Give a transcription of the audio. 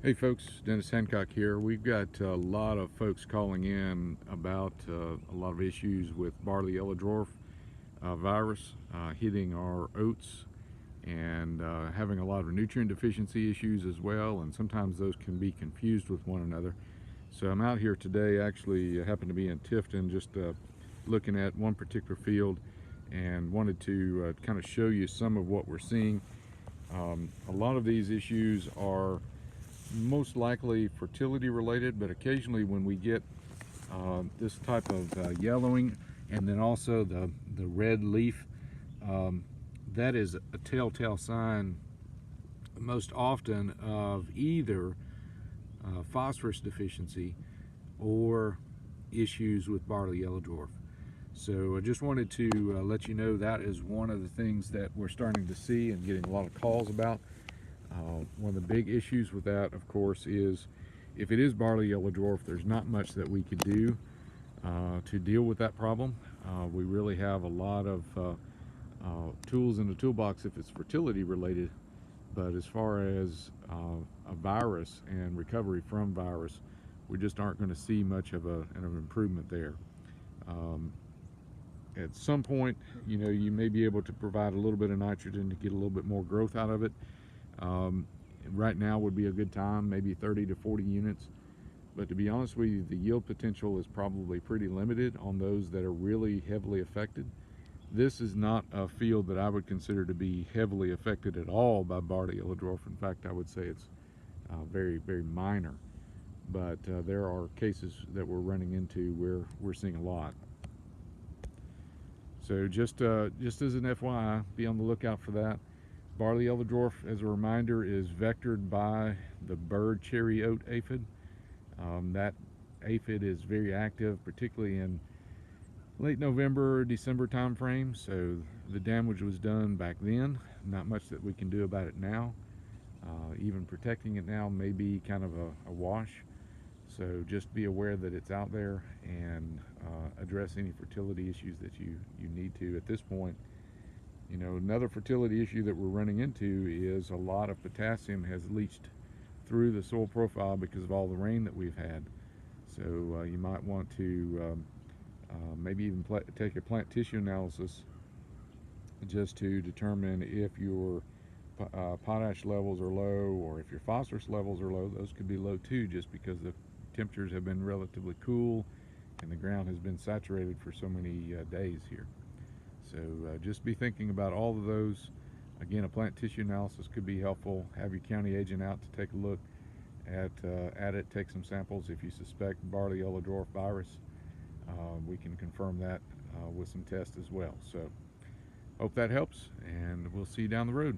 Hey folks, Dennis Hancock here. We've got a lot of folks calling in about a lot of issues with Barley yellow dwarf virus hitting our oats and having a lot of nutrient deficiency issues as well, and sometimes those can be confused with one another. So I'm out here today, actually happen to be in Tifton, just looking at one particular field and wanted to kind of show you some of what we're seeing. A lot of these issues are most likely fertility related, but occasionally when we get this type of yellowing and then also the red leaf, that is a telltale sign most often of either phosphorus deficiency or issues with barley yellow dwarf. So I just wanted to let you know that is one of the things that we're starting to see and getting a lot of calls about. One of the big issues with that, of course, is if it is barley yellow dwarf, there's not much that we could do to deal with that problem. We really have a lot of tools in the toolbox if it's fertility related, but as far as a virus and recovery from virus, we just aren't going to see much of an improvement there. At some point, you may be able to provide a little bit of nitrogen to get a little bit more growth out of it. Right now would be a good time, maybe 30 to 40 units, but to be honest with you, the yield potential is probably pretty limited on those that are really heavily affected. This is not a field that I would consider to be heavily affected at all by barley yellow dwarf. In fact, I would say it's very, very minor, but there are cases that we're running into where we're seeing a lot. So just as an FYI, be on the lookout for that. Barley yellow dwarf, as a reminder, is vectored by the bird cherry oat aphid. That aphid is very active, particularly in late November, December time frame. So the damage was done back then. Not much that we can do about it now. Even protecting it now may be kind of a wash. So just be aware that it's out there and address any fertility issues that you need to at this point. Another fertility issue that we're running into is a lot of potassium has leached through the soil profile because of all the rain that we've had. So you might want to maybe even take a plant tissue analysis just to determine if your potash levels are low or if your phosphorus levels are low. Those could be low too, just because the temperatures have been relatively cool and the ground has been saturated for so many days here. So just be thinking about all of those. Again, a plant tissue analysis could be helpful. Have your county agent out to take a look at it, take some samples. If you suspect barley yellow dwarf virus, we can confirm that with some tests as well. So hope that helps, and we'll see you down the road.